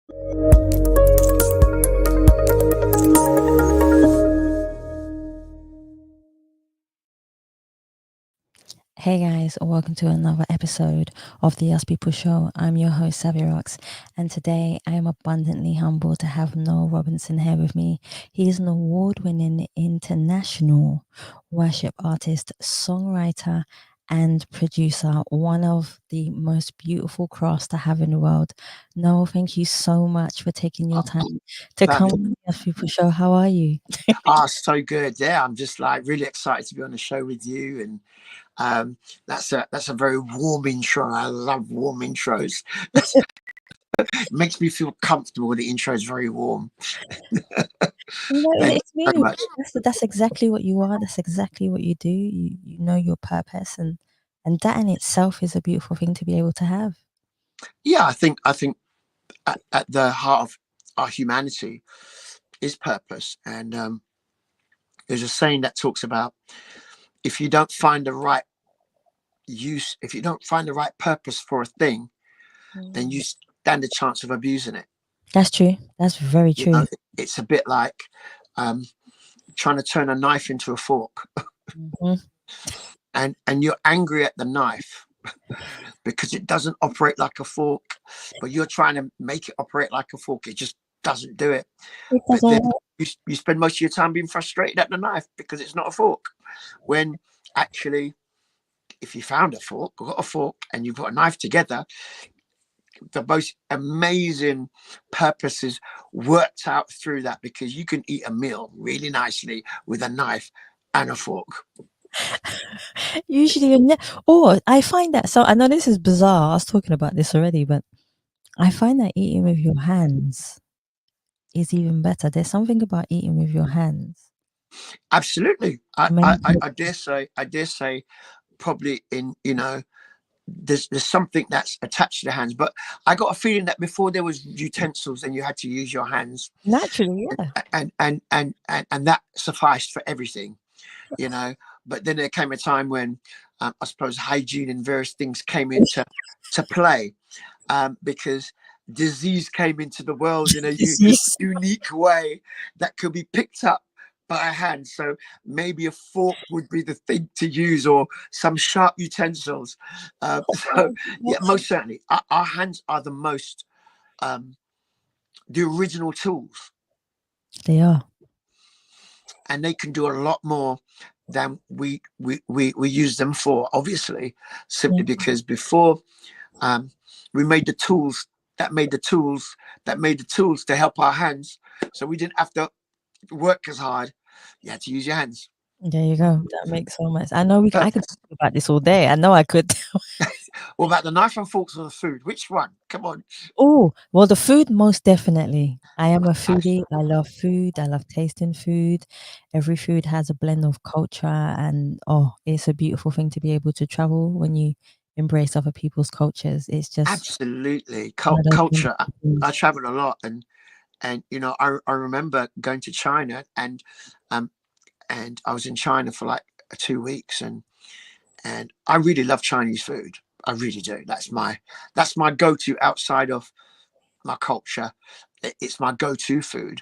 Hey guys, welcome to another episode of the Us People Show. I'm your host, Savia, and today I am abundantly humbled to have Noel Robinson here with me. He is an award-winning international worship artist, songwriter, and producer, one of the most beautiful crafts to have in the world. Noel, thank you so much for taking your time to come on the Us People Show. How are you? So good. Yeah, I'm just like really excited to be on the show with you, and that's a very warm intro. I love warm intros. It makes me feel comfortable. The intro is very warm. Thank It's you very really much. that's exactly what you are. That's exactly what you do. You know your purpose, and that in itself is a beautiful thing to be able to have. Yeah, I think at the heart of our humanity is purpose, and there's a saying that talks about if you don't find the right use, if you don't find the right purpose for a thing, then you stand a chance of abusing it. That's true. That's very You know, true. it's a bit like um, trying to turn a knife into a fork. Mhm. And you're angry at the knife because it doesn't operate like a fork, but you're trying to make it operate like a fork. It just doesn't do it. It But doesn't then work. you spend most of your time being frustrated at the knife because it's not a fork, when actually if you found a fork, got a fork, and you put a knife together, the most amazing purposes worked out through that, because you can eat a meal really nicely with a knife and a fork. Usually, or I find that. So I know this is bizarre. I was talking about this already, but I find that eating with your hands is even better. There's something about eating with your hands. Absolutely. Amazing. I dare say probably in, there's something that's attached to the hands, but I got a feeling that before there was utensils and you had to use your hands, Naturally, yeah. and that sufficed for everything, but then there came a time when I suppose hygiene and various things came into to play, because disease came into the world in a Disease. unique way that could be picked up by a hand. So maybe a fork would be the thing to use, or some sharp utensils. So yeah, most certainly, our hands are the original tools, They are. and they can do a lot more than we use them for. Obviously, simply Yeah. because before we made the tools that made the tools that made the tools to help our hands, so we didn't have to work as hard. You had to use your hands. There you go. That makes so much. I know I could Purpose. talk about this all day. I know I could. What about the knife and forks or the food? Which one? Come on. Oh, well, the food, most definitely. I am a foodie. I love food. I love tasting food. Every food has a blend of culture, and it's a beautiful thing to be able to travel when you embrace other people's cultures. It's just Absolutely. one of those Culture. wonderful I things. traveled a lot, and I remember going to China, and I was in China for like 2 weeks, and I really love Chinese food. I really do. That's my go-to outside of my culture. It's my go-to food.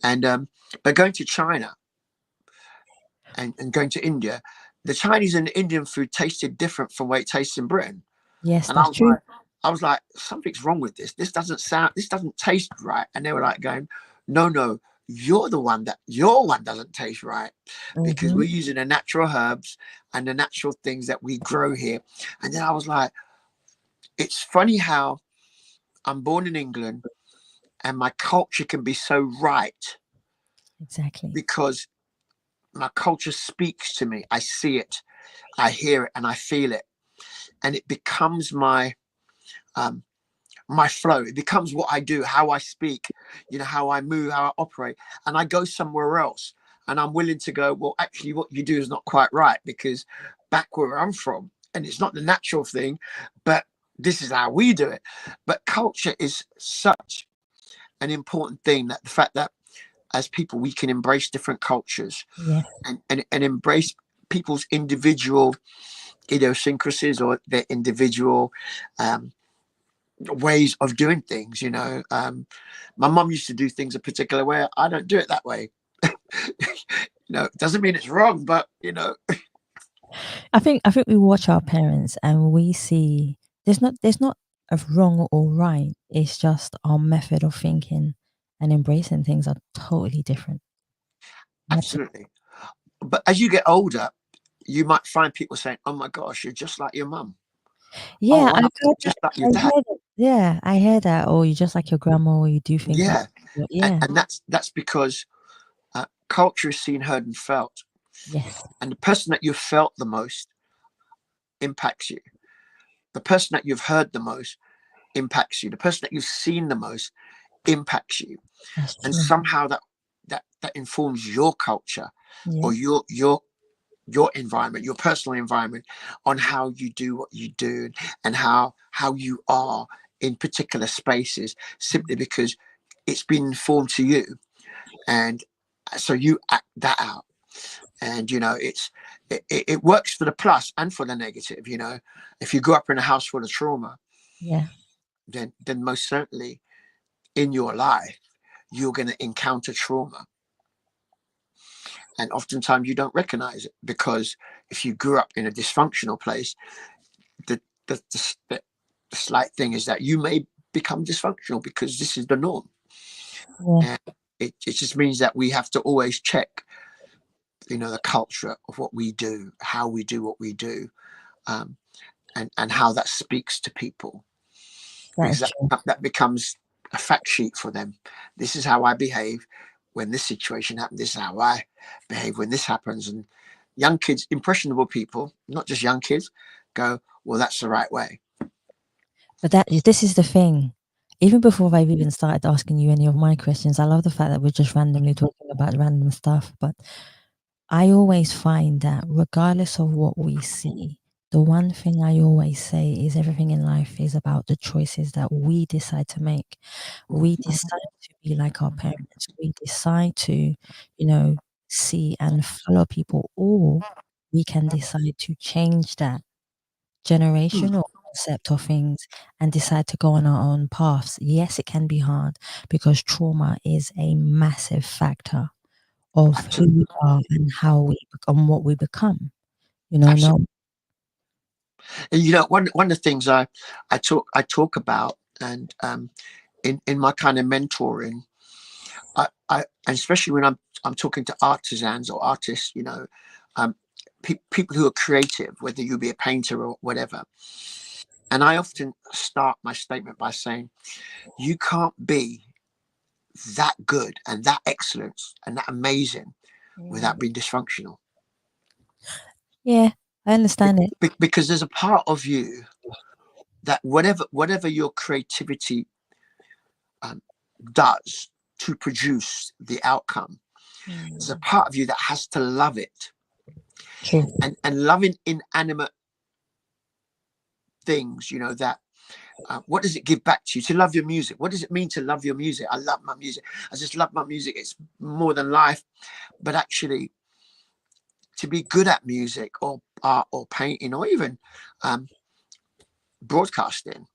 And but going to China and going to India, the Chinese and Indian food tasted different from the way it tastes in Britain. Yes, And I that's was true. like, something's wrong with this. This doesn't taste right. And they were like going, no, your one doesn't taste right, because Hmm. we're using the natural herbs and the natural things that we grow here. And then I was like, it's funny how I'm born in England and my culture can be so right, Exactly. because my culture speaks to me. I see it, I hear it, and I feel it. And it becomes um, my flow. It becomes what I do, how I speak, how I move, how I operate. And I go somewhere else and I'm willing to go, well, actually, what you do is not quite right, because back where I'm from, and it's not the natural thing, but this is how we do it. But culture is such an important thing, that the fact that as people, we can embrace different cultures, Yeah. and embrace people's individual idiosyncrasies, or their individual um, ways of doing things. My mum used to do things a particular way. I don't do it that way. It doesn't mean it's wrong, but I think we watch our parents and we see there's not a wrong or right. It's just our method of thinking and embracing things are totally different. Absolutely. absolutely. But as you get older, you might find people saying, "Oh my gosh, you're just like your mum." Oh Yeah, wow, I've heard that. just like I your dad. heard it. Yeah, I heard that. Oh, you just like your grandma, or you do things like Yeah, and, yeah, and that's because culture is seen, heard, and felt. yes, And the person that you've felt the most impacts you. The person that you've heard the most impacts you. The person that you've seen the most impacts you. that's And true. somehow that informs your culture Yeah, or your environment, your personal environment, on how you do what you do and how you are in particular spaces, simply because it's been informed to you, and so you act that out. And it works for the plus and for the negative. If you grew up in a house full of trauma, yeah, then most certainly in your life you're going to encounter trauma, and oftentimes you don't recognize it, because if you grew up in a dysfunctional place, the the slight thing is that you may become dysfunctional because this is the norm. yeah. And it just means that we have to always check, the culture of what we do, how we do what we do, um, and how that speaks to people, That because is true. that becomes a fact sheet for them. This is how I behave when this situation happens. This is how I behave when this happens. And young kids, impressionable people, not just young kids, go, well, that's the right way. But this is the thing. Even before I've even started asking you any of my questions, I love the fact that we're just randomly talking about random stuff. But I always find that regardless of what we see, the one thing I always say is everything in life is about the choices that we decide to make. We decide to be like our parents. We decide to, see and follow people, or we can decide to change that generational concept of things and decide to go on our own paths. Yes, it can be hard because trauma is a massive factor of who we Absolutely. are and how we become what we become. Absolutely. No, And one of the things I talk about, and in my kind of mentoring, and especially when I'm talking to artisans or artists, um, people who are creative, whether you be a painter or whatever. And I often start my statement by saying, you can't be that good and that excellent and that amazing Mm. without being dysfunctional. Yeah, I understand it. Because there's a part of you that whatever your creativity um, does to produce the outcome, there's a Mm. part of you that has to love it. True. And loving inanimate things, that what does it give back to you to love your music? What does it mean to love your music? I love my music. I just love my music. It's more than life. But actually, to be good at music or art or painting or even um, broadcasting,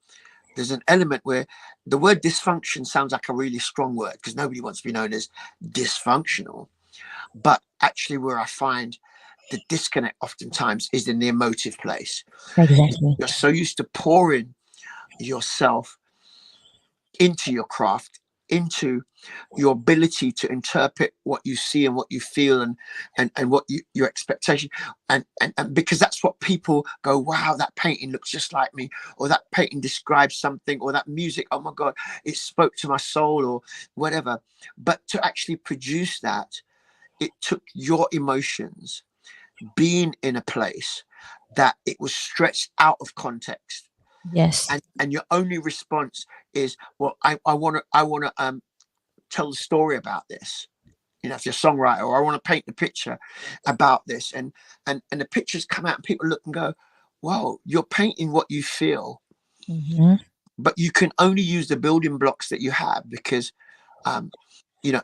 there's an element where the word dysfunction sounds like a really strong word, because nobody wants to be known as dysfunctional. But actually, where I find the disconnect oftentimes is in the emotive place. Exactly. You're so used to pouring yourself into your craft, into your ability to interpret what you see and what you feel, and what your expectation, and because that's what people go, wow, that painting looks just like me, or that painting describes something, or that music, oh my god, it spoke to my soul, or whatever. But to actually produce that, it took your emotions being in a place that it was stretched out of context, Yes. and your only response is, well, I want to tell the story about this. If you're a songwriter, or I want to paint the picture about this, and the pictures come out and people look and go, whoa, you're painting what you feel, Hmm. but you can only use the building blocks that you have, because um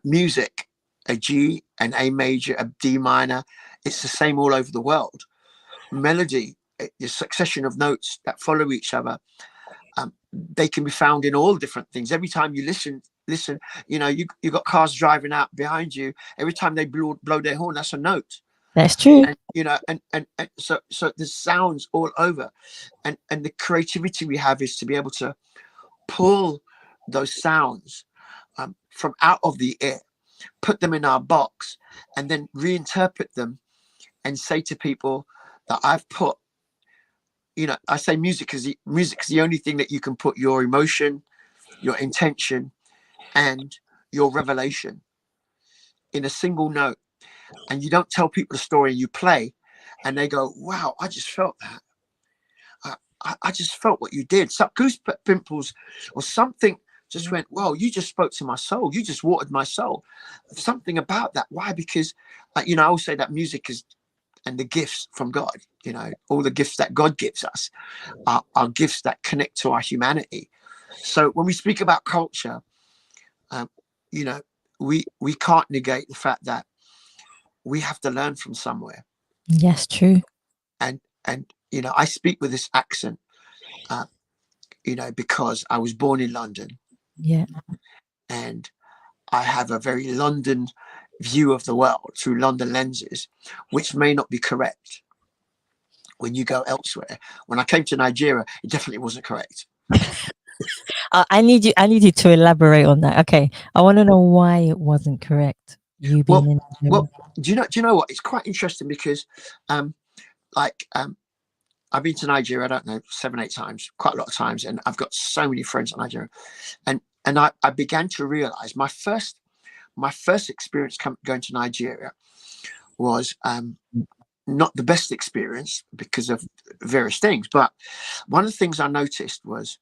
music, a G, an A major, a D minor, it's the same all over the world. Melody, the succession of notes that follow each other, they can be found in all different things. Every time you listen, you got cars driving out behind you. Every time they blow their horn, that's a note. That's true. And so there's sounds all over, and the creativity we have is to be able to pull those sounds from out of the air, put them in our box, and then reinterpret them and say to people that I've put, I say music is the only thing that you can put your emotion, your intention, and your revelation in a single note. And you don't tell people the story, you play, and they go, wow, I just felt that. I just felt what you did. Some goose pimples or something just went, wow, you just spoke to my soul. You just watered my soul. Something about that. Why? Because, I always say that music is, and the gifts from God, all the gifts that God gives us are gifts that connect to our humanity. So when we speak about culture, we can't negate the fact that we have to learn from somewhere. Yes, true. And I speak with this accent, because I was born in London. Yeah. And I have a very London view of the world through London lenses, which may not be correct when you go elsewhere. When I came to Nigeria, it definitely wasn't correct. I need you to elaborate on that. Okay, I want to know why it wasn't correct. You being in Nigeria. Well, do you know what? It's quite interesting because, I've been to Nigeria, I don't know, 7-8 times, quite a lot of times, and I've got so many friends in Nigeria, and I began to realize my first experience going to Nigeria was not the best experience because of various things, but one of the things I noticed was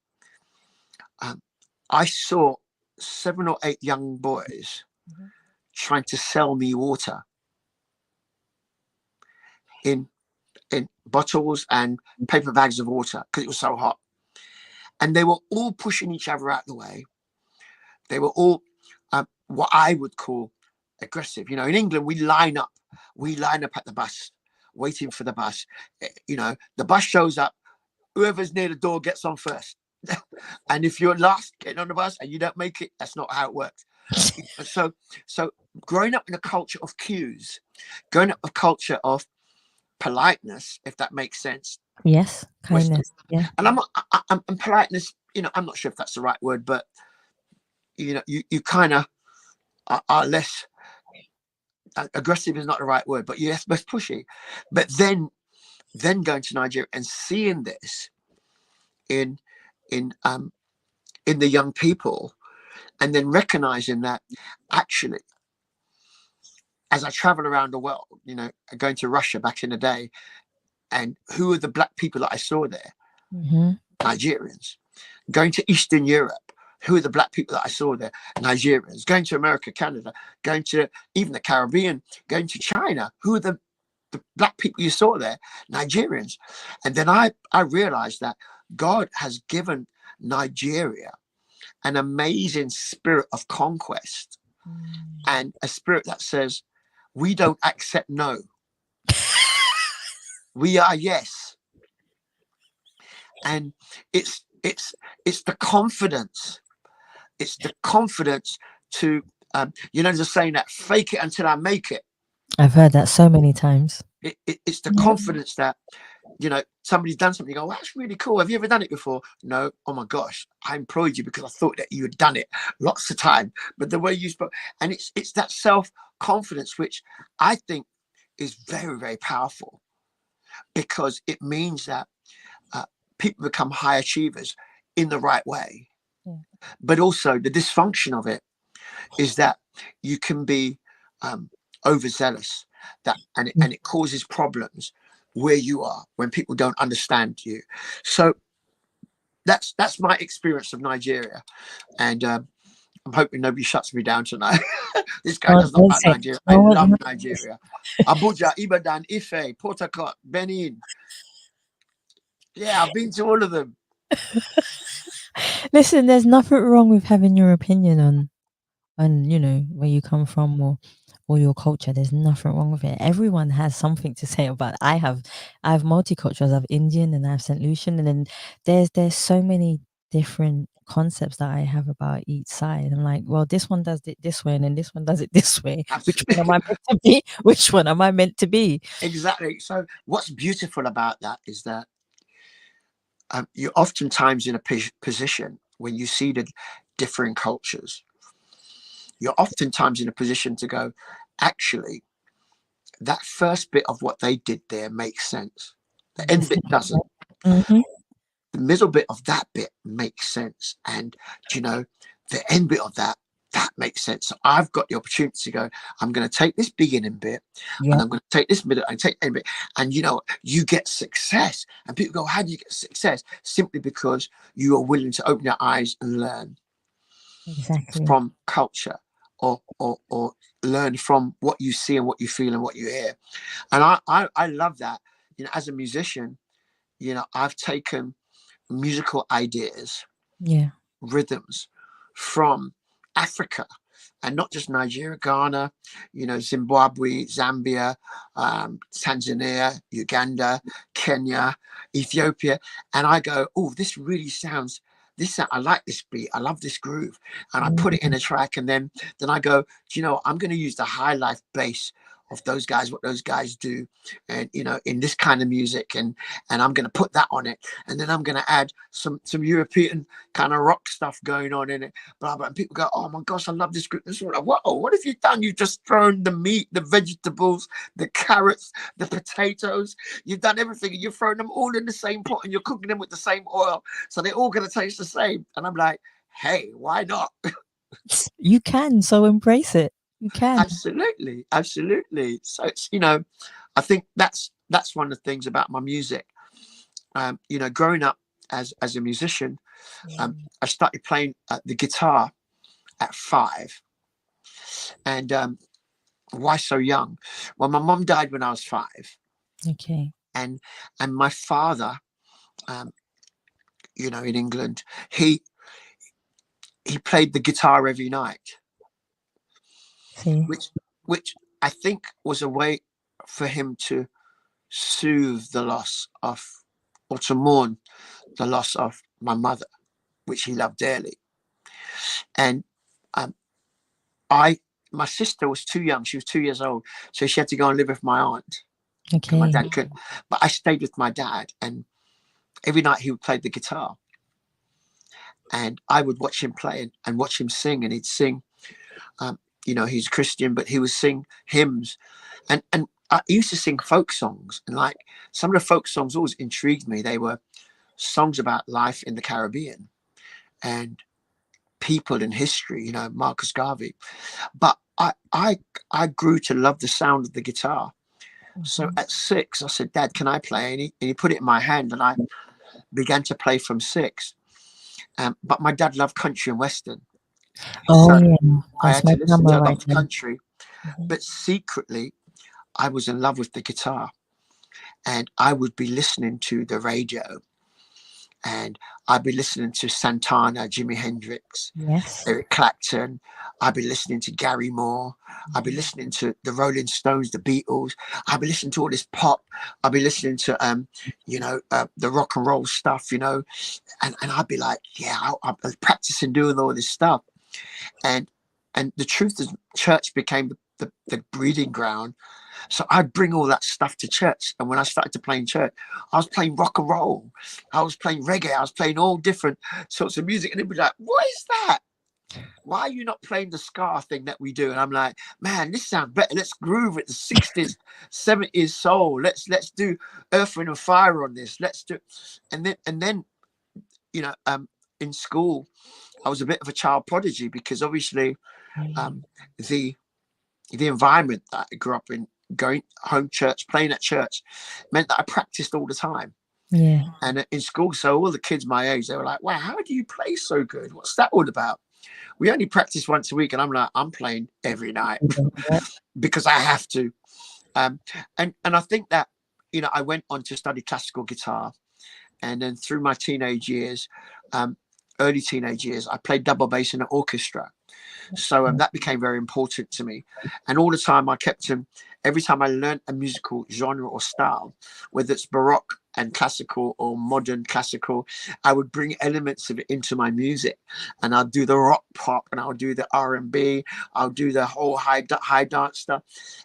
I saw 7 or 8 young boys trying to sell me water in bottles and paper bags of water because it was so hot, and they were all pushing each other out the way. They were all what I would call aggressive. In England, we line up at the bus, waiting for the bus. The bus shows up, whoever's near the door gets on first. And if you're last getting on the bus and you don't make it, that's not how it works. So growing up in a culture of queues, growing up a culture of politeness, if that makes sense. Yes, kindness. Yeah. And I'm politeness, I'm not sure if that's the right word, but you kind of are less aggressive is not the right word, but yes, less pushy. But then going to Nigeria and seeing this in the young people, and then recognizing that actually, as I travel around the world, going to Russia back in the day, and who are the black people that I saw there? Nigerians. Going to Eastern Europe, who are the black people that I saw there? Nigerians. Going to America, Canada, going to even the Caribbean, going to China, who are the black people you saw there? Nigerians. And then I realized that God has given Nigeria an amazing spirit of conquest and a spirit that says, we don't accept no. We are yes. And it's the confidence. It's the confidence to, just saying that, fake it until I make it. I've heard that so many times. It's the confidence that, somebody's done something. You go, well, that's really cool. Have you ever done it before? No. Oh my gosh, I employed you because I thought that you had done it lots of time. But the way you spoke, and it's that self-confidence, which I think is very, very powerful, because it means that people become high achievers in the right way. Yeah. But also the dysfunction of it is that you can be overzealous, and it causes problems where you are when people don't understand you. So that's my experience of Nigeria, and I'm hoping nobody shuts me down tonight. This guy does not like Nigeria. I love Nigeria. Abuja, Ibadan, Ife, Port Harcourt, Benin. Yeah, I've been to all of them. Listen, there's nothing wrong with having your opinion on where you come from or your culture. There's nothing wrong with it. Everyone has something to say about it. I have multiculturals. I have Indian and I have St. Lucian, and then there's so many different concepts that I have about each side. I'm like, well, this one does it this way, and then this one does it this way. Which one am Absolutely. I meant to be? Which one am I meant to be? Exactly. So what's beautiful about that is that you're oftentimes in a position when you see the differing cultures, you're oftentimes in a position to go, actually, that first bit of what they did there makes sense. The end This, bit doesn't. mm-hmm. The middle bit of that bit makes sense. And, you know, the end bit of that, that makes sense. So I've got the opportunity to go, I'm going to take this beginning bit and Yeah, I'm going to take this middle and take the end bit. And, you know, you get success. And people go, how do you get success? Simply because you are willing to open your eyes and learn exactly. from culture or learn from what you see and what you feel and what you hear. And I love that. You know, as a musician, you know, I've taken musical ideas, Yeah. rhythms from Africa, and not just Nigeria, Ghana, you know, Zimbabwe, Zambia, Tanzania, Uganda, Kenya, Ethiopia. And I go, oh, this really sounds, I like this beat. I love this groove. And I put it in Mm, a track. And then I go, do you know, I'm going to use the high life bass of those guys, what those guys do, and you know, in this kind of music, and I'm going to put that on it, and then I'm going to add some European kind of rock stuff going on in it, blah blah. And people go, "Oh my gosh, I love this group." This is what, whoa, what have you done? You've just thrown the meat, the vegetables, the carrots, the potatoes. You've done everything, and you've thrown them all in the same pot, and you're cooking them with the same oil, so they're all going to taste the same. And I'm like, hey, why not? you can, so embrace it. You can. Absolutely, absolutely. So it's, you know, I think that's one of the things about my music. You know, growing up as a musician, I started playing the guitar at 5. And why so young? Well, my mom died when I was 5, Okay. and my father, um, you know, in England, he played the guitar every night, See. which I think was a way for him to soothe the loss of, or to mourn the loss of my mother, which he loved dearly. And um, my sister was too young; she was 2 years old, so she had to go and live with my aunt. And my Okay. dad couldn't, but I stayed with my dad, and every night he would play the guitar, and I would watch him play and watch him sing, and he'd sing. You know, he's a Christian, but he would sing hymns, and I used to sing folk songs, and like some of the folk songs always intrigued me. They were songs about life in the Caribbean and people in history. You know, Marcus Garvey. But I grew to love the sound of the guitar. So Mhm. at 6, I said, Dad, can I play? And he put it in my hand, and I began to play from 6. But my dad loved country and western, Oh so yeah, I that's had my to listen grandma to a lot right of there. country. Mhm. But secretly, I was in love with the guitar, and I would be listening to the radio, and I'd be listening to Santana, Jimi Hendrix, Yes. Eric Clapton. I'd be listening to Gary Moore. I'd be listening to the Rolling Stones, the Beatles. I'd be listening to all this pop. I'd be listening to you know, the rock and roll stuff, you know, and I'd be like, yeah, I was practicing doing all this stuff. And the truth is, church became the breeding ground. So I'd bring all that stuff to church. And when I started to play in church, I was playing rock and roll. I was playing reggae. I was playing all different sorts of music. And they'd be like, what is that? Why are you not playing the ska thing that we do? And I'm like, man, this sounds better. Let's groove it. The 60s, 70s soul. Let's do Earth, Wind and Fire on this. Let's do, and then you know, in school, I was a bit of a child prodigy because obviously Mm. um, the environment that I grew up in, going home church, playing at church, meant that I practiced all the time. Yeah. And in school, so all the kids my age, they were like, wow, how do you play so good? What's that all about? We only practice once a week. And I'm like, I'm playing every night Yeah. because I have to. Um, and I think that, you know, I went on to study classical guitar. And then through my teenage years, um, early teenage years, I played double bass in an orchestra. So that became very important to me. And all the time I kept every time I learned a musical genre or style, whether it's Baroque and classical or modern classical, I would bring elements of it into my music, and I'll do the rock pop, and I'll do the R&B, I'll do the whole high dance stuff,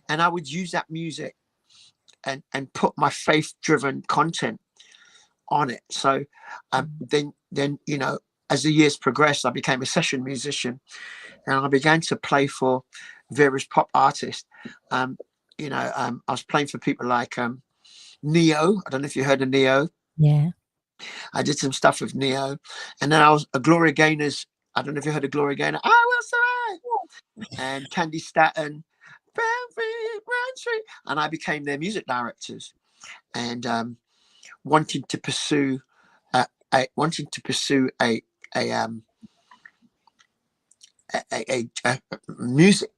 and I would use that music and put my faith-driven content on it. So then you know, as the years progressed, I became a session musician, and I began to play for various pop artists. I was playing for people like Neo. I don't know if you heard of Neo. Yeah. I did some stuff with Neo, and then I was a Gloria Gaynor's. I don't know if you heard of Gloria Gaynor. I will survive. And Candy Staton, and I became their music directors, and wanting to pursue a music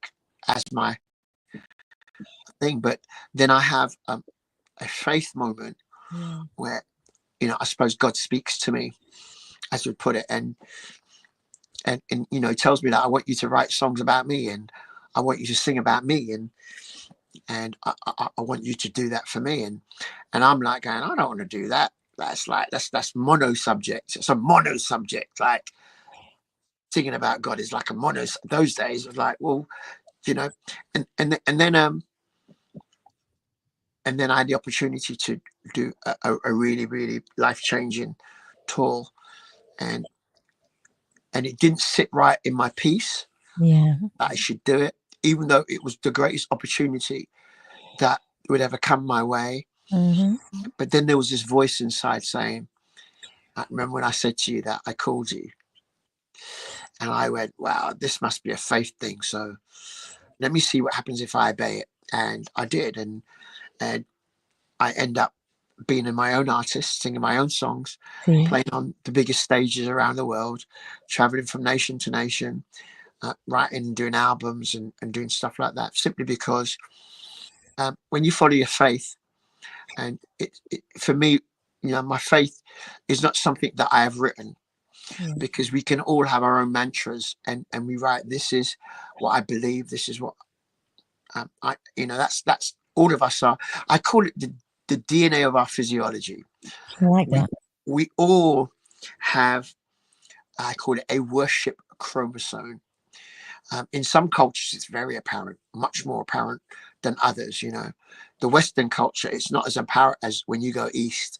as my thing. But then I have a faith moment where, you know, I suppose God speaks to me, as we put it, and you know, tells me that I want you to write songs about me, and I want you to sing about me, and I want you to do that for me, and I'm like going, I don't want to do that. That's mono subject. It's a mono subject. Like singing about God is like a mono. Those days it was like, well, you know, and then I had the opportunity to do a really, really life-changing tour, and it didn't sit right in my piece that I should do it, even though it was the greatest opportunity that would ever come my way. But then there was this voice inside saying, I remember when I said to you that I called you, and I went, wow, this must be a faith thing. So let me see what happens if I obey it. And I did. And I end up being my own artist, singing my own songs, playing on the biggest stages around the world, traveling from nation to nation, writing and doing albums and doing stuff like that, simply because when you follow your faith, and for me, you know, my faith is not something that I have written, because we can all have our own mantras, and we write, this is what I believe, this is what I, you know, that's all of us are. I call it the DNA of our physiology. I like that. We all have, I call it a worship chromosome. In some cultures, it's very apparent, much more apparent than others. You know, the Western culture, it's not as apparent as when you go east.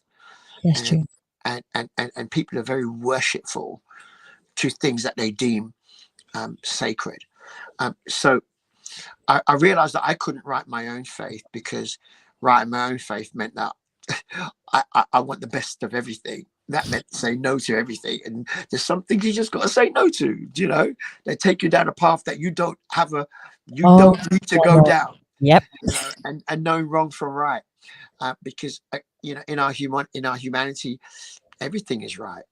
That's true. And people are very worshipful to things that they deem sacred. So I realized that I couldn't write my own faith, because writing my own faith meant that I want the best of everything. That meant say no to everything. And there's some things you just got to say no to, you know, they take you down a path that you don't don't need to go down. Yep. You know, and knowing wrong from right. Because, you know, in our humanity, everything is right.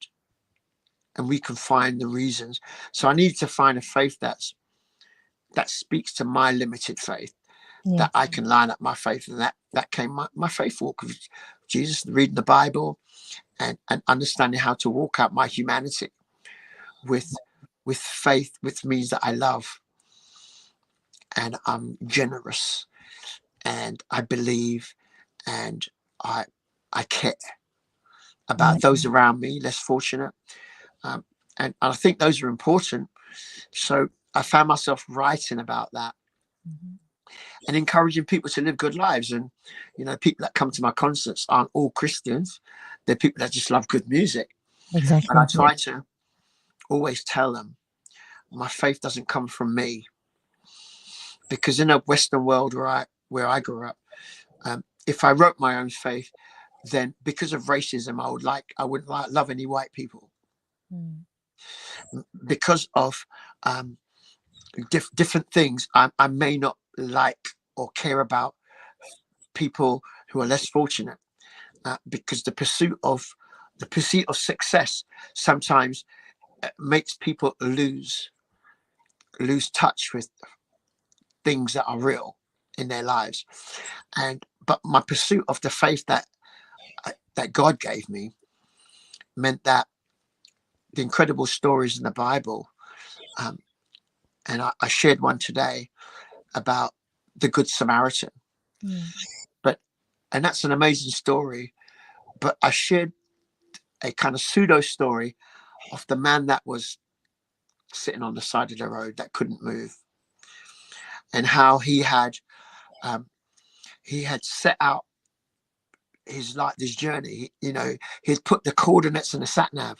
And we can find the reasons. So I needed to find a faith that speaks to my limited faith, that I can line up my faith. And that came my faith walk with Jesus, reading the Bible, and understanding how to walk out my humanity with faith, which means that I love, and I'm generous, and I believe, and I care about those around me, less fortunate. And I think those are important. So I found myself writing about that, and encouraging people to live good lives. And, you know, people that come to my concerts aren't all Christians. They're people that just love good music. Exactly. And I try to always tell them, my faith doesn't come from me. Because in a Western world where I grew up, if I wrote my own faith, then because of racism, I wouldn't love any white people. Because of different things, I may not like or care about people who are less fortunate, because the pursuit of success sometimes makes people lose touch with things that are real in their lives. But my pursuit of the faith that God gave me meant that the incredible stories in the Bible, and I shared one today about the Good Samaritan. Mm. And that's an amazing story. But I shared a kind of pseudo story of the man that was sitting on the side of the road that couldn't move, and how um, he had set out his like this journey. You know, he'd put the coordinates in the sat nav.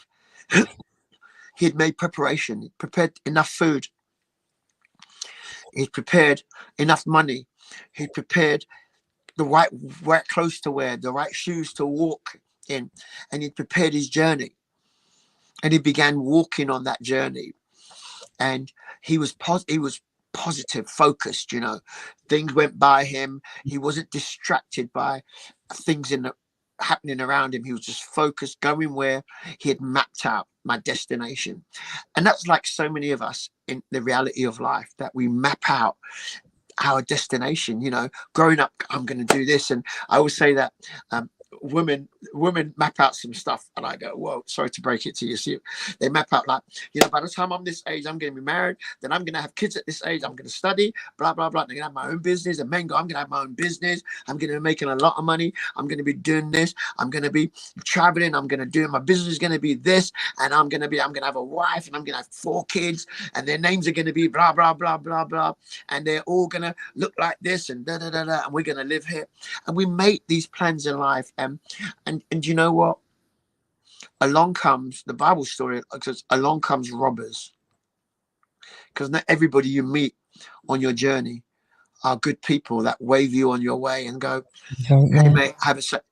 He'd made preparation, he'd prepared enough food, he'd prepared enough money, he'd prepared the right clothes to wear, the right shoes to walk in, and he'd prepared his journey. And he began walking on that journey, and he was positive, focused. You know, things went by him. He wasn't distracted by things happening around him. He was just focused, going where he had mapped out my destination. And that's like so many of us in the reality of life, that we map out our destination. You know, growing up, I'm going to do this. And I always say that um, women map out some stuff, and I go, whoa, sorry to break it to you. See, they map out like, you know, by the time I'm this age, I'm going to be married, then I'm going to have kids at this age, I'm going to study, blah blah blah, I'm going to have my own business. And men go, I'm going to have my own business, I'm going to be making a lot of money, I'm going to be doing this, I'm going to be traveling, I'm going to do, my business is going to be this, and I'm going to have a wife, and I'm going to have 4 kids, and their names are going to be blah blah blah blah blah, and they're all going to look like this, and da da da da, and we're going to live here. And we make these plans in life. And you know what? Along comes the Bible story. Along comes robbers, because not everybody you meet on your journey are good people that wave you on your way and go, "Hey Yeah. mate, have a sec."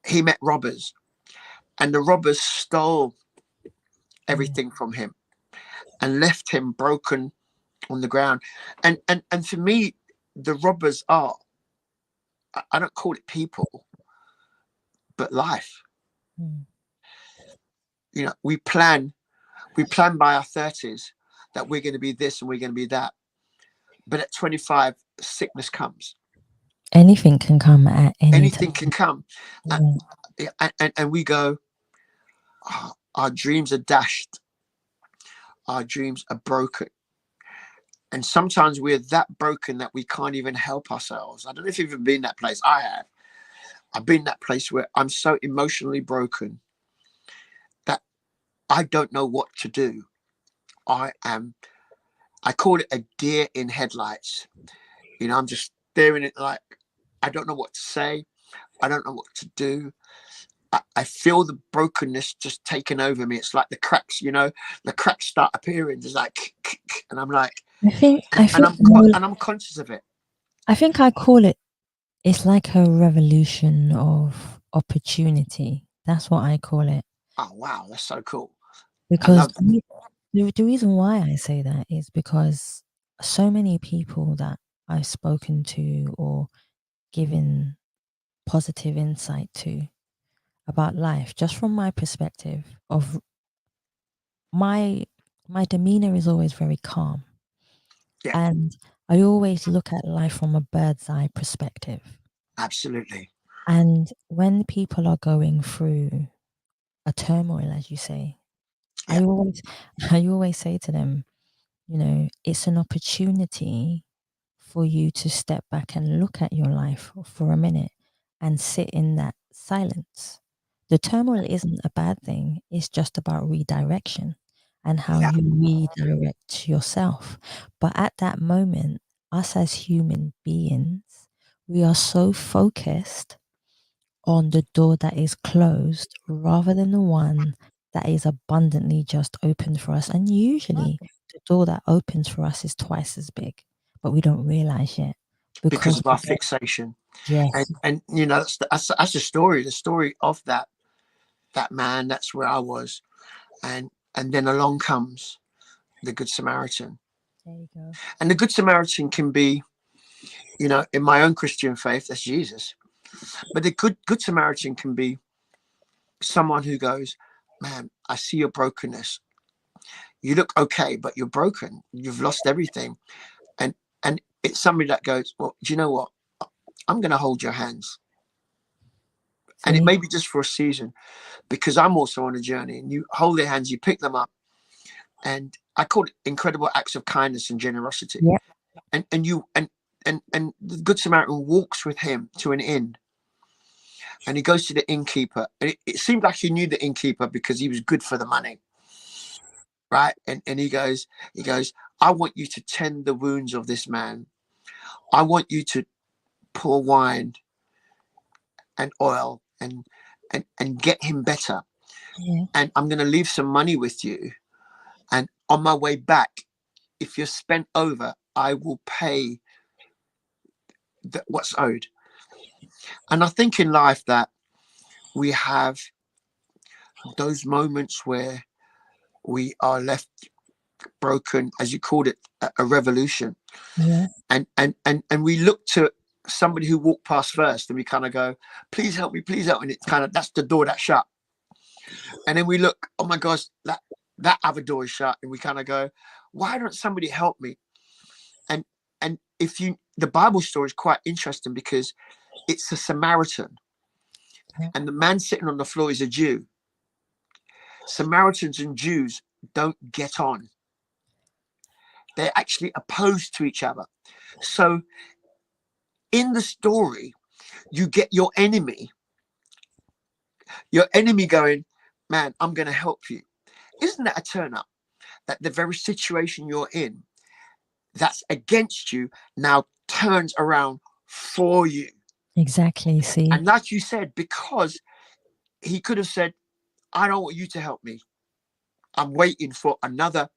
He met robbers, and the robbers stole everything from him and left him broken on the ground. And for me, the robbers are, I don't call it people, but life. Mm. You know, we plan by our 30s that we're going to be this and we're going to be that. But at 25, sickness comes. Anything can come at any Anything time. can come. And, Yeah. and we go, "Oh, our dreams are dashed. Our dreams are broken." And sometimes we're that broken that we can't even help ourselves. I don't know if you've ever been that place. I have. I've been that place where I'm so emotionally broken that I don't know what to do. I call it a deer in headlights. You know, I'm just staring at, like, I don't know what to say. I don't know what to do. I feel the brokenness just taking over me. It's like the cracks, you know, the cracks start appearing. It's like, and I'm like, I think and, I and think I'm Noel, and I'm conscious of it. I think I call it, it's like a revolution of opportunity. That's what I call it. Oh wow, that's so cool. I Because love that. the reason why I say that is because so many people that I've spoken to or given positive insight to about life, just from my perspective of my my demeanor is always very calm, Yeah, and I always look at life from a bird's eye perspective. absolutely. And when people are going through a turmoil, as you say, Yeah, I always I always say to them, you know, it's an opportunity for you to step back and look at your life for a minute and sit in that silence. The turmoil isn't a bad thing, it's just about redirection and how yeah, you redirect yourself. But at that moment, us as human beings, we are so focused on the door that is closed rather than the one that is abundantly just opened for us. And usually, the door that opens for us is twice as big, but we don't realize yet because because of our fixation. And yes, you know, that's the story of that man. That's where I was. And then along comes the Good Samaritan. there you go. And the Good Samaritan can be, you know, in my own Christian faith, that's Jesus. But the Good Samaritan can be someone who goes, man, I see your brokenness. You look okay, but you're broken. You've lost everything. And it's somebody that goes, well, do you know what? I'm going to hold your hands. And it See? may be just for a season, because I'm also on a journey. And you hold their hands, you pick them up, and I call it incredible acts of kindness and generosity. Yep. And and the Good Samaritan walks with him to an inn, and he goes to the innkeeper, and it seemed like he knew the innkeeper because he was good for the money, right? And he goes, I want you to tend the wounds of this man. I want you to pour wine and oil and get him better. Yeah. And I'm going to leave some money with you. And on my way back, if you're spent over, I will pay what's owed. And I think in life that we have those moments where we are left broken, as you called it, a revolution. Yeah. And we look to somebody who walked past first, and we kind of go, please help me, please help me. And it's kind of, that's the door that's shut. And then we look, oh my gosh, that other door is shut, and we kind of go, why don't somebody help me? And if you, the Bible story is quite interesting because it's a Samaritan, and the man sitting on the floor is a Jew. Samaritans and Jews don't get on. They're actually opposed to each other. So in the story, you get your enemy going, man, I'm going to help you. Isn't that a turn up? That the very situation you're in that's against you now turns around for you. Exactly. See. And like you said, because he could have said, I don't want you to help me. I'm waiting for the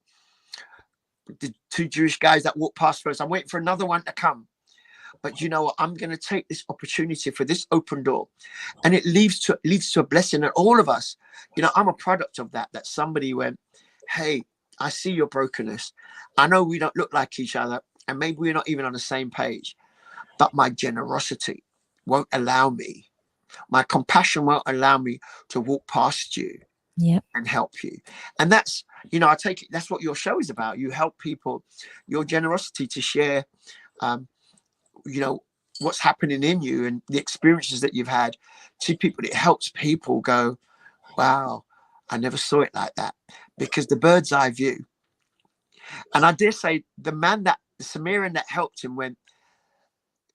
two Jewish guys that walked past first. I'm waiting for another one to come. But you know what? I'm going to take this opportunity for this open door. And it leads to a blessing. And all of us, you know, I'm a product of that somebody went, hey, I see your brokenness. I know we don't look like each other, and maybe we're not even on the same page, but my generosity won't allow me. My compassion won't allow me to walk past you and help you. And that's, you know, I take it, that's what your show is about. You help people, your generosity to share, you know, what's happening in you and the experiences that you've had to people. It helps people go, wow, I never saw it like that, because the bird's eye view. And I dare say the Samaritan that helped him went,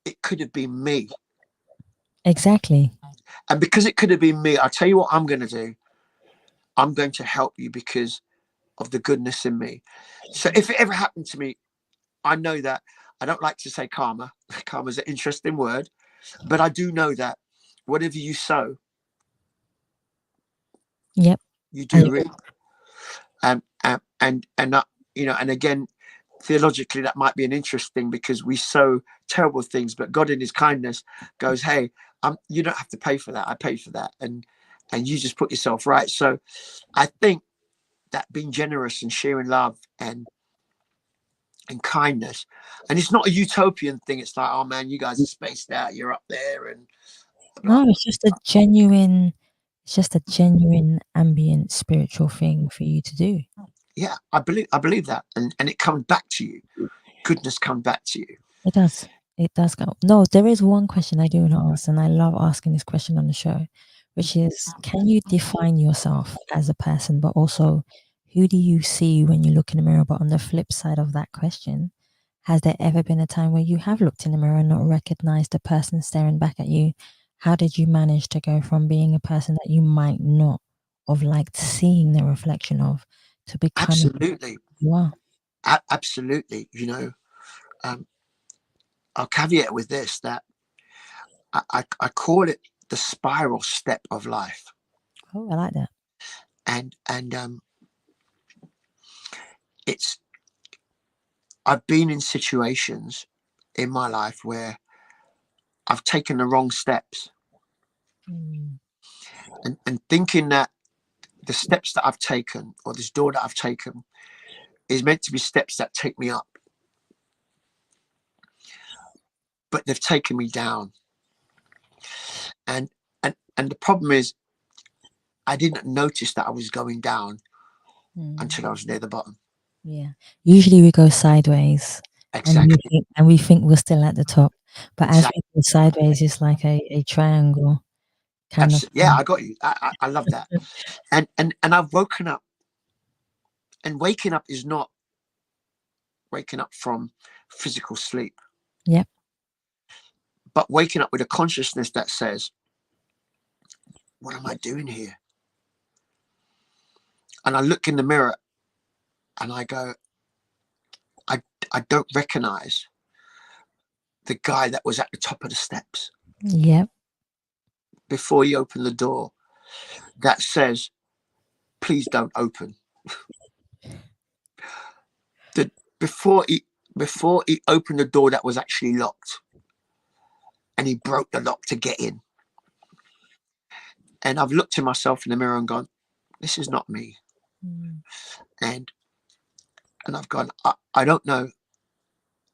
it could have been me. Exactly. And because it could have been me, I'll tell you what I'm going to do. I'm going to help you because of the goodness in me. So if it ever happened to me, I know that I don't like to say karma. Karma is an interesting word, but I do know that whatever you sow, you do reap. And you know, and again, theologically, that might be an interesting, because we sow terrible things, but God in his kindness goes, hey, you don't have to pay for that. I paid for that. And you just put yourself right. So I think that being generous and sharing love and kindness, and it's not a utopian thing. It's like, oh man, you guys are spaced out. You're up there. And No, it's just a genuine, ambient spiritual thing for you to do. Yeah, I believe that. And it comes back to you. Goodness comes back to you. It does. It does go. No, there is one question I do want to ask, and I love asking this question on the show, which is, can you define yourself as a person, but also who do you see when you look in the mirror? But on the flip side of that question, has there ever been a time where you have looked in the mirror and not recognized the person staring back at you? How did you manage to go from being a person that you might not have liked seeing the reflection of to becoming Absolutely. who you are? Absolutely. You know, I'll caveat with this, that I call it the spiral step of life. Oh, I like that. And I've been in situations in my life where I've taken the wrong steps, and thinking that the steps that I've taken, or this door that I've taken, is meant to be steps that take me up, but they've taken me down. And the problem is, I didn't notice that I was going down until I was near the bottom. Yeah. Usually we go sideways Exactly. and we think we're still at the top. But as Exactly. we go sideways, it's like a triangle kind of Yeah, thing. I got you. I love that. And I've woken up, and waking up is not waking up from physical sleep. Yep. but waking up with a consciousness that says, what am I doing here? And I look in the mirror and I go, I don't recognize the guy that was at the top of the steps Yep. before he opened the door that says, please don't open. Before he opened the door that was actually locked, and he broke the lock to get in. And I've looked at myself in the mirror and gone, this is not me. And I've gone, I don't know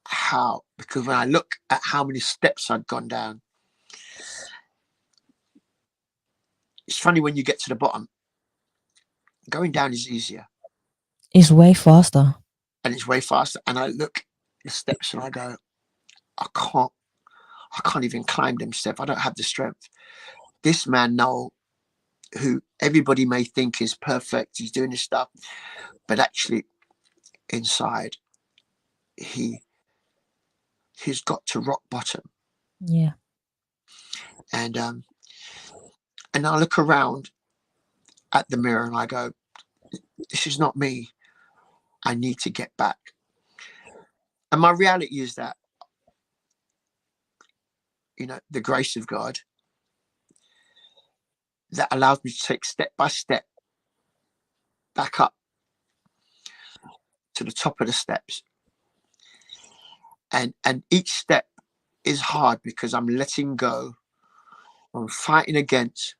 how, because when I look at how many steps I'd gone down, it's funny when you get to the bottom, going down is easier. It's way faster. And it's way faster. And I look at the steps and I go, I can't even climb them steps. I don't have the strength. This man, Noel, who everybody may think is perfect, he's doing his stuff, but actually inside, he's got to rock bottom. Yeah. And I look around at the mirror and I go, this is not me. I need to get back. And my reality is that, the grace of God that allows me to take step by step back up to the top of the steps. And each step is hard because I'm letting go. I'm fighting against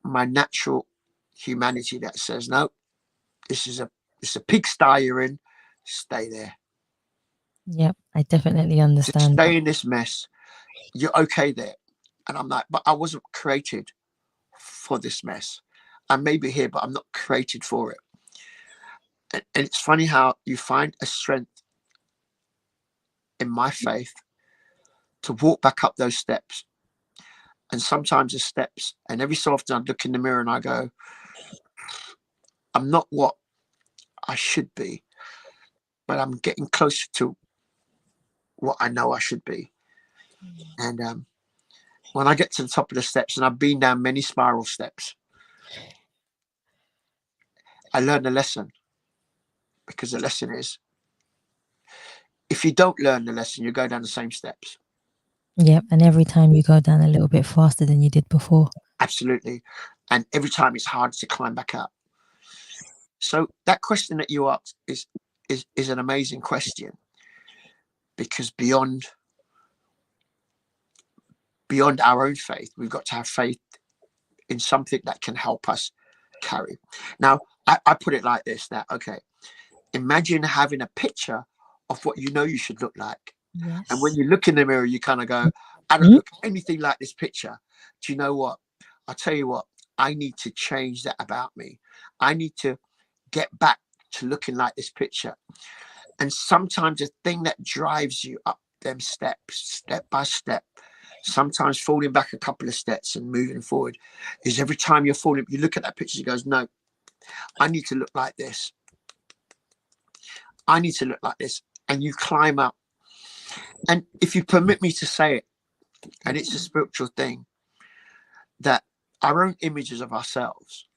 my natural humanity that says, no, this is a pigsty you're in. Stay there. Yep, I definitely understand. Just stay in this mess. You're okay there. And I'm like, but I wasn't created for this mess. I may be here, but I'm not created for it. And it's funny how you find a strength in my faith to walk back up those steps. And sometimes the steps, and every so often I look in the mirror and I go, I'm not what I should be, but I'm getting closer to what I know I should be. And when I get to the top of the steps, and I've been down many spiral steps, I learned a lesson, because the lesson is, if you don't learn the lesson, you go down the same steps. Yep, and every time you go down a little bit faster than you did before. Absolutely. And every time it's hard to climb back up. So that question that you asked is an amazing question, because beyond our own faith, we've got to have faith in something that can help us carry. Now, I put it like this, that, okay, imagine having a picture of what you know you should look like. Yes. And when you look in the mirror, you kind of go, I don't look anything like this picture. Do you know what? I'll tell you what, I need to change that about me. I need to get back to looking like this picture. And sometimes the thing that drives you up them steps, step by step, sometimes falling back a couple of steps and moving forward, is every time you're falling, you look at that picture, you goes, no, I need to look like this. I need to look like this. And you climb up. And if you permit me to say it, and it's a spiritual thing, that our own images of ourselves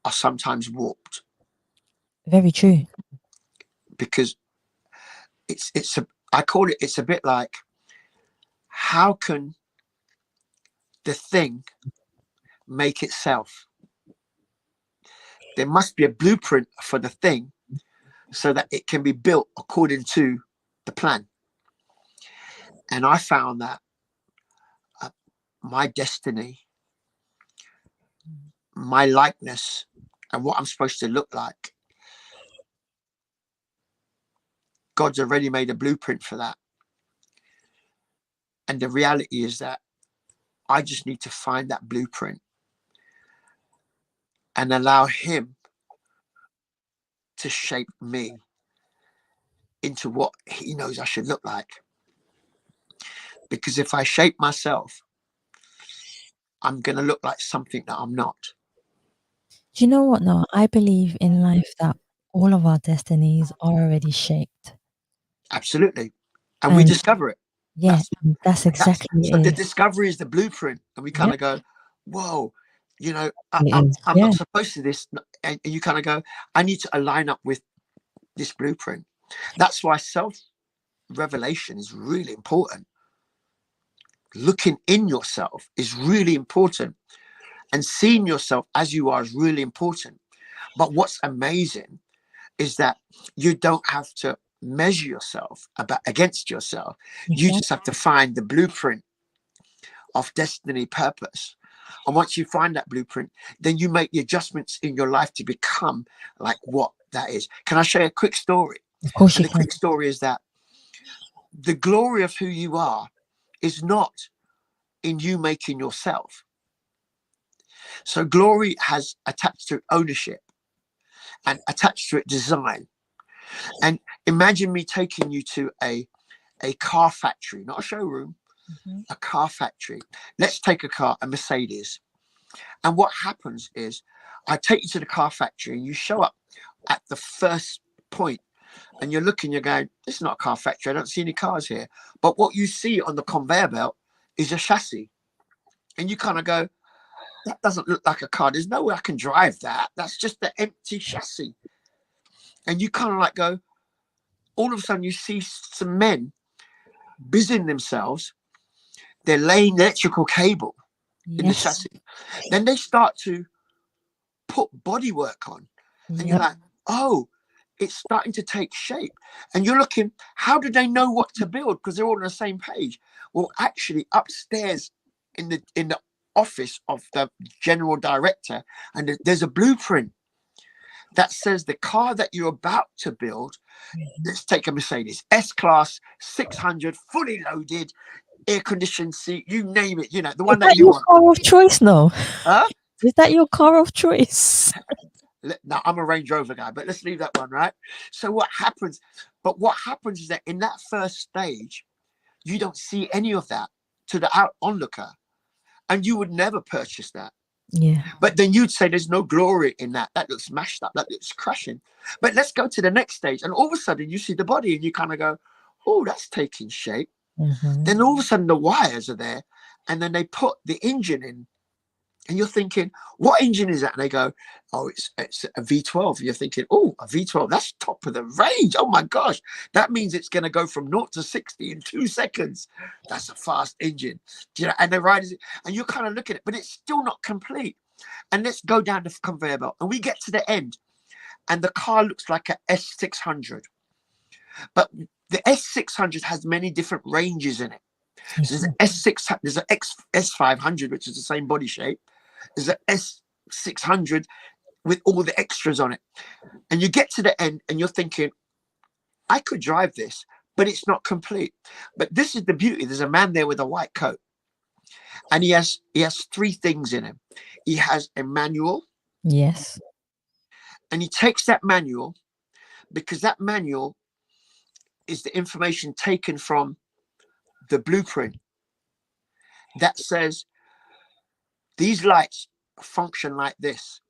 are sometimes warped. Very true. Because I call it's a bit like, how can the thing make itself? There must be a blueprint for the thing so that it can be built according to the plan. And I found that my destiny, my likeness, and what I'm supposed to look like, God's already made a blueprint for that. And the reality is that I just need to find that blueprint and allow him to shape me into what he knows I should look like. Because if I shape myself, I'm going to look like something that I'm not. Do you know what, Noah? I believe in life that all of our destinies are already shaped. Absolutely. and we discover it. Yeah, that's That's exactly so the it. discovery is the blueprint, and we kind Yep, of go, whoa, you know, it is. I'm Yeah, not supposed to this, and you kind of go, I need to align up with this blueprint. That's why self revelation is really important. Looking in yourself is really important, and seeing yourself as you are is really important. But what's amazing is that you don't have to measure yourself against yourself. You exactly. just have to find the blueprint of destiny, purpose. And once you find that blueprint, then you make the adjustments in your life to become like what that is. Can I share a quick story? Of course And you the can. quick story is that the glory of who you are is not in you making yourself. So glory has attached to it ownership and attached to it design. And imagine me taking you to a car factory, not a showroom, Mhm. a car factory. Let's take a car, a Mercedes. And what happens is I take you to the car factory and you show up at the first point and you're looking, you're going, this is not a car factory. I don't see any cars here. But what you see on the conveyor belt is a chassis. And you kind of go, that doesn't look like a car. There's no way I can drive that. That's just the empty chassis. And you kind of like go, all of a sudden you see some men busying themselves. They're laying the electrical cable in the Yes. chassis. Then they start to put body work on. And you're Yep. like, oh, it's starting to take shape. And you're looking, how do they know what to build? Because they're all on the same page. Well, actually, upstairs in the office of the general director, and there's a blueprint that says the car that you're about to build. Let's take a Mercedes S-Class 600, fully loaded, air-conditioned seat, you name it, the Is one that that you your want. car of choice? No. Huh? Is that your car of choice? Now I'm a Range Rover guy, but let's leave that one, right? So what happens? But what happens is that in that first stage, you don't see any of that to the onlooker, and you would never purchase that. Yeah. But then you'd say there's no glory in that. That looks mashed up. That looks crashing. But let's go to the next stage, and all of a sudden you see the body, and you kind of go, "Oh, that's taking shape." Mm-hmm. Then all of a sudden the wires are there, and then they put the engine in. And you're thinking, what engine is that? And they go, oh, it's a V12. You're thinking, oh, a V12, that's top of the range. Oh my gosh. That means it's going to go from 0 to 60 in 2 seconds. That's a fast engine. And the riders, and you kind of look at it, but it's still not complete. And let's go down the conveyor belt. And we get to the end, and the car looks like a S600. But the S600 has many different ranges in it. So there's an S6, there's an S500, which is the same body shape. There's an S600 with all the extras on it. And you get to the end and you're thinking, I could drive this, but it's not complete. But this is the beauty. There's a man there with a white coat, and he has 3 things in him. He has a manual, Yes. and he takes that manual because that manual is the information taken from the blueprint that says these lights function like this.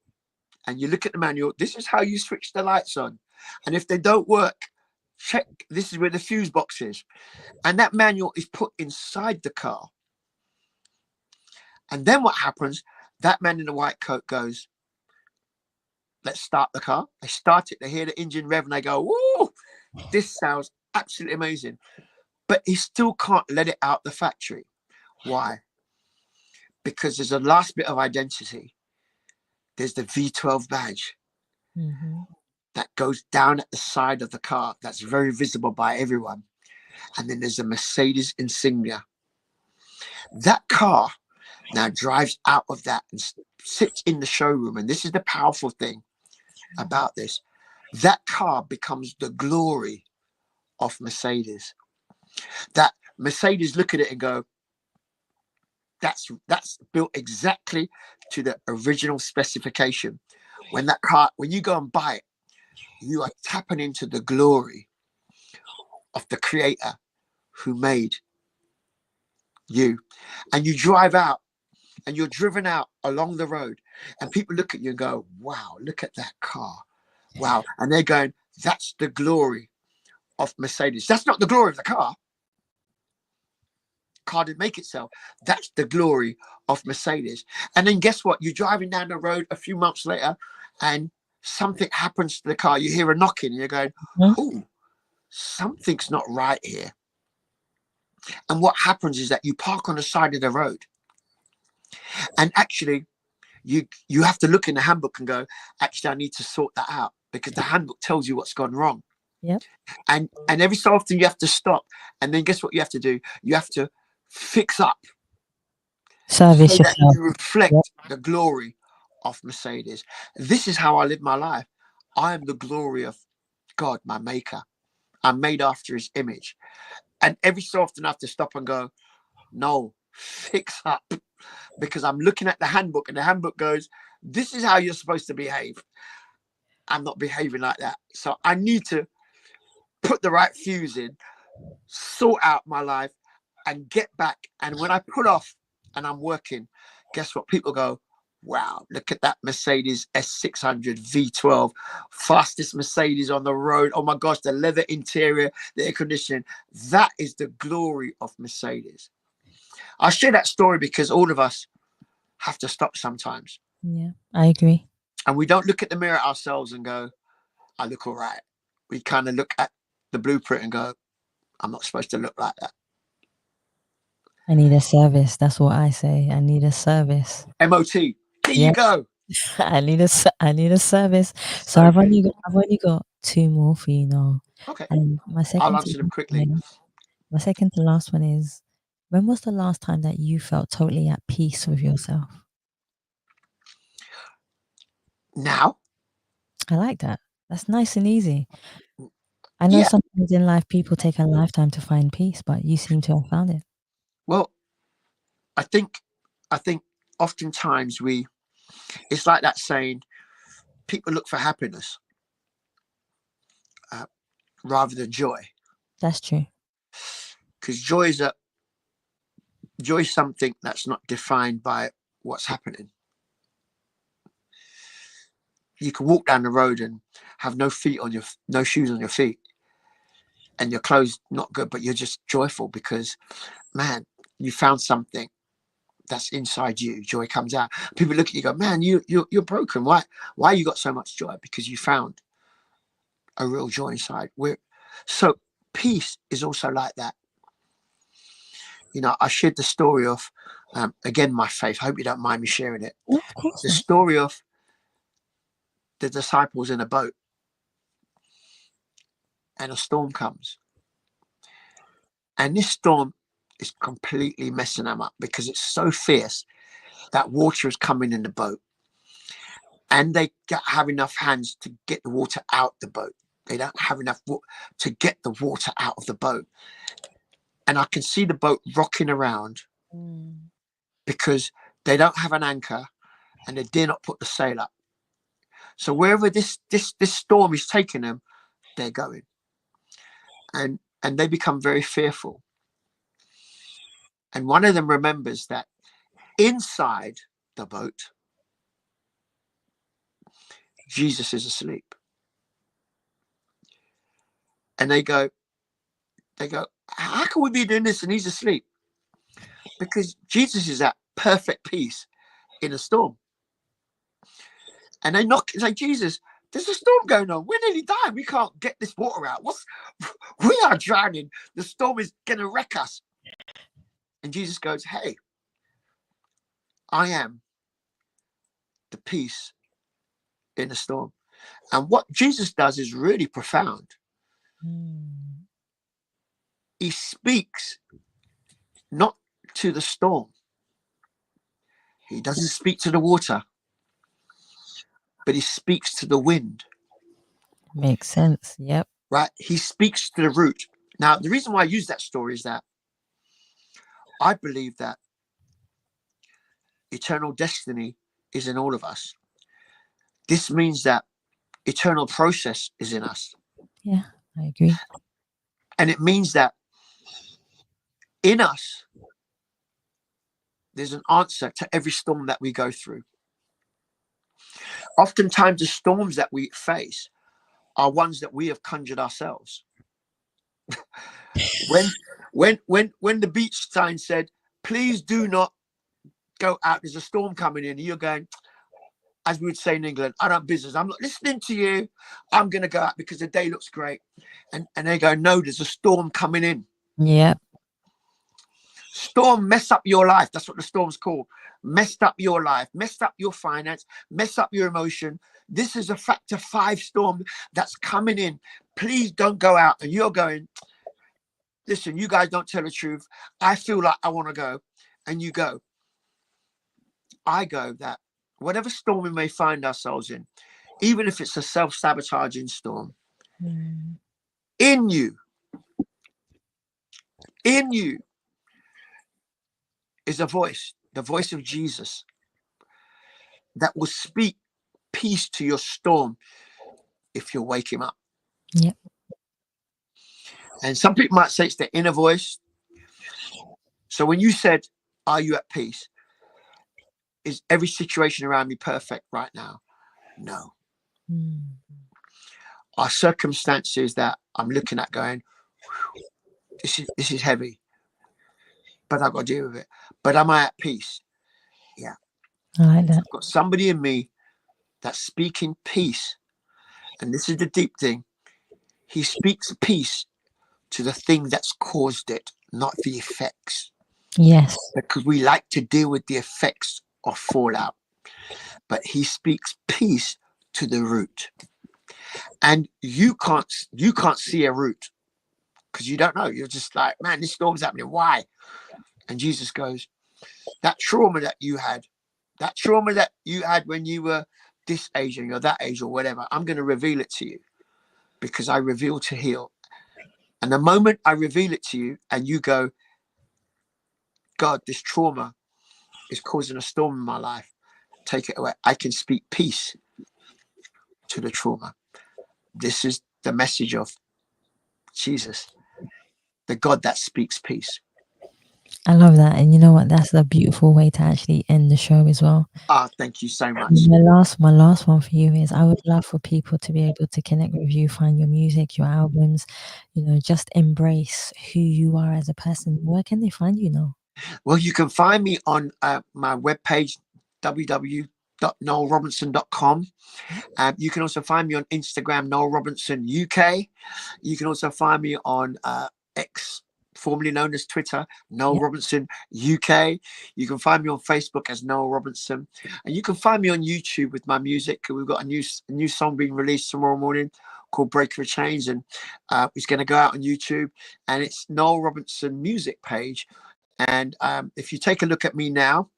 And you look at the manual, this is how you switch the lights on. And if they don't work, check, this is where the fuse box is. And that manual is put inside the car. And then what happens, that man in the white coat goes, let's start the car. They start it, they hear the engine rev, and they go, whoa, this sounds absolutely amazing. But he still can't let it out the factory. Why? Because there's a last bit of identity. There's the V12 badge. Mm-hmm. That goes down at the side of the car. That's very visible by everyone. And then there's a Mercedes insignia. That car now drives out of that and sits in the showroom. And this is the powerful thing about this. That car becomes the glory of Mercedes. That Mercedes look at it and go, that's built exactly to the original specification. When that car, when you go and buy it, you are tapping into the glory of the creator who made you. And you drive out and you're driven out along the road and people look at you and go, wow, look at that car. Wow. And they're going, that's the glory of Mercedes. That's not the glory of the car. car didn't make itself. That's the glory of Mercedes. And then guess what? You're driving down the road a few months later and something happens to the car. You hear a knocking and you're going, Mhm. oh, something's not right here. And what happens is that you park on the side of the road. And actually, you have to look in the handbook and go, actually, I need to sort that out, because the handbook tells you what's gone wrong. Yep. And every so often you have to stop. And then guess what you have to do? You have to fix up Service so that yourself. you reflect Yep. the glory of Mercedes. This is how I live my life. I am the glory of God, my maker. I'm made after his image. And every so often I have to stop and go, no, fix up. Because I'm looking at the handbook and the handbook goes, this is how you're supposed to behave. I'm not behaving like that. So I need to put the right fuse in, sort out my life and get back. And when I put off and I'm working, guess what? People go, wow, look at that Mercedes S600 V12, fastest Mercedes on the road. Oh my gosh, the leather interior, the air conditioning. That is the glory of Mercedes. I share that story because all of us have to stop sometimes. Yeah, I agree. And we don't look at the mirror ourselves and go, I look all right. We kind of look at the blueprint and go, I'm not supposed to look like that. I need a service. That's what I say. I need a service. MOT, there you Yep. go. I need a service. So So good. I've only got two more for you now. Okay, And I'll answer them quickly. my second to last one is, when was the last time that you felt totally at peace with yourself? Now, I like that. That's nice and easy. I know yeah, sometimes in life people take a lifetime to find peace, but you seem to have found it. well, I think oftentimes it's like that saying, people look for happiness uh, rather than joy, That's true. because joy is something that's not defined by what's happening. You can walk down the road and have no shoes on your feet, and your clothes not good, but you're just joyful because, man, you found something that's inside you. Joy comes out. People look at you and go, man, you're broken. Why you got so much joy? Because you found a real joy inside. So peace is also like that. I shared the story of again, my faith. I hope you don't mind me sharing it. No, of course The not. story of the disciples in a boat, and a storm comes, and this storm is completely messing them up because it's so fierce that water is coming in the boat, and they don't have enough hands to get the water out the boat. They don't have enough to get the water out of the boat. And I can see the boat rocking around Mm. because they don't have an anchor and they dare not put the sail up. So wherever this storm is taking them, they're going. And they become very fearful. And one of them remembers that inside the boat, Jesus is asleep. And they go, how can we be doing this and he's asleep? Because Jesus is at perfect peace in a storm. And they knock, it's like, Jesus, there's a storm going on. We're nearly dying. We can't get this water out. We are drowning. The storm is going to wreck us. And Jesus goes, hey, I am the peace in the storm. And what Jesus does is really profound. Mm. He speaks not to the storm. He doesn't speak to the water, but he speaks to the wind. Makes sense. Yep. Right? He speaks to the root. Now, the reason why I use that story is that I believe that eternal destiny is in all of us. This means that eternal process is in us. Yeah, I agree. And it means that in us, there's an answer to every storm that we go through. Oftentimes, the storms that we face are ones that we have conjured ourselves. When the beach sign said, please do not go out, there's a storm coming in, and you're going, as we would say in England, I don't business, I'm not listening to you, I'm going to go out because the day looks great. And they go, no, there's a storm coming in. Yep. Storm mess up your life. That's what the storm's called. Messed up your life, messed up your finance, messed up your emotion. This is a factor 5 storm that's coming in. Please don't go out. And you're going, listen, you guys don't tell the truth. I feel like I want to go. And you go. I go that whatever storm we may find ourselves in, even if it's a self-sabotaging storm, in you is a voice, the voice of Jesus, that will speak peace to your storm if you wake him up. Yep. And some people might say it's the inner voice. So when you said, are you at peace? Is every situation around me perfect right now? No. Are circumstances that I'm looking at going, this is heavy, but I've got to deal with it. But am I at peace? Yeah. I like that. I've got somebody in me that's speaking peace. And this is the deep thing. He speaks peace to the thing that's caused it, not the effects. Yes. Because we like to deal with the effects of fallout. But he speaks peace to the root. And you can't see a root because you don't know. You're just like, man, this storm's happening. Why? And Jesus goes, that trauma that you had when you were this age or that age or whatever, I'm going to reveal it to you because I reveal to heal. And the moment I reveal it to you and you go, God, this trauma is causing a storm in my life, take it away. I can speak peace to the trauma. This is the message of Jesus, the God that speaks peace. I love that. And you know what? That's a beautiful way to actually end the show as well. Thank you so much. My last one for you is I would love for people to be able to connect with you, find your music, your albums, just embrace who you are as a person. Where can they find you now? Well, you can find me on my webpage, www.noelrobinson.com. You can also find me on Instagram, Noel Robinson UK. You can also find me on X, formerly known as Twitter, Noel Robinson UK. You can find me on Facebook as Noel Robinson, and you can find me on YouTube with my music. We've got a new song being released tomorrow morning called Breaker of Chains, and it's going to go out on YouTube, and it's Noel Robinson music page. And if you take a look at me now,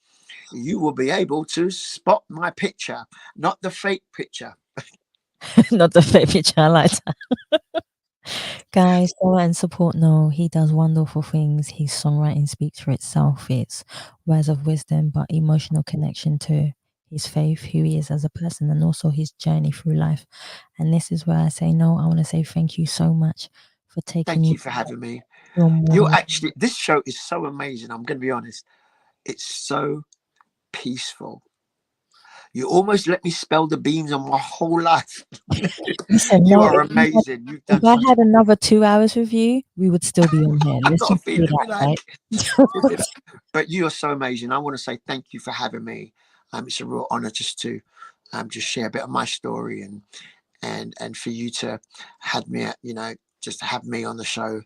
you will be able to spot my picture, not the fake picture. Not the fake picture. I like that. Guys, go and support Noel. He does wonderful things. His songwriting speaks for itself. It's words of wisdom, but emotional connection to his faith, who he is as a person, and also his journey through life. And this is where I say, no, I want to say thank you so much for taking Thank you for having me. This show is so amazing. I'm going to be honest. It's so peaceful. You almost let me spell the beans on my whole life. Listen, You are amazing. You've done if I had another 2 hours with you, we would still be on here. I've got a feeling right? But you are so amazing. I want to say thank you for having me. It's a real honor just to just share a bit of my story and for you to have me at, just to have me on the show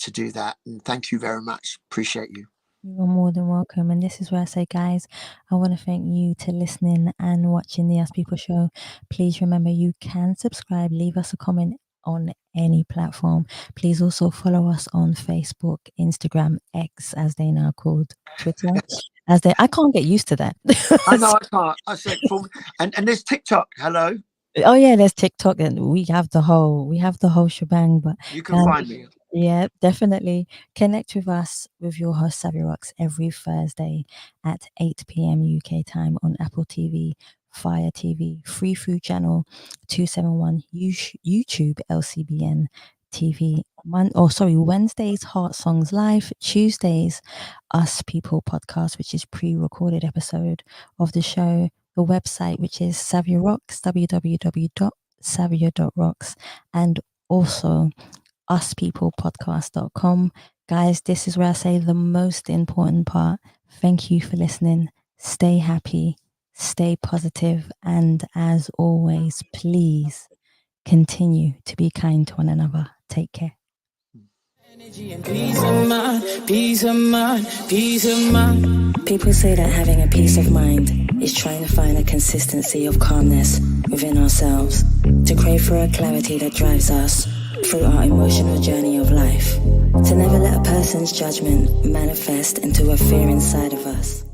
to do that. And thank you very much. Appreciate you. You're more than welcome. And this is where I say, guys, I want to thank you to listening and watching the Us People Show. Please remember you can subscribe, leave us a comment on any platform. Please also follow us on Facebook, Instagram, X, as they now called, Twitter. I can't get used to that. I know I can't. I said, and there's TikTok. Hello. Oh yeah, there's TikTok, and we have the whole shebang. But you can find me. Yeah, definitely connect with us with your host Savia Rocks every Thursday at 8 p.m. UK time on Apple TV, Fire TV, Free Food Channel 271, YouTube LCBN TV. Wednesdays Heart Songs Live, Tuesdays Us People Podcast, which is pre-recorded episode of the show. The website, which is Savia Rocks, www.savia.rocks, and also uspeoplepodcast.com. Guys, this is where I say the most important part. Thank you for listening. Stay happy, stay positive, and as always, please continue to be kind to one another. Take care. Peace of mind, peace of mind, peace of mind. People say that having a peace of mind is trying to find a consistency of calmness within ourselves, to crave for a clarity that drives us through our emotional journey of life, to never let a person's judgment manifest into a fear inside of us.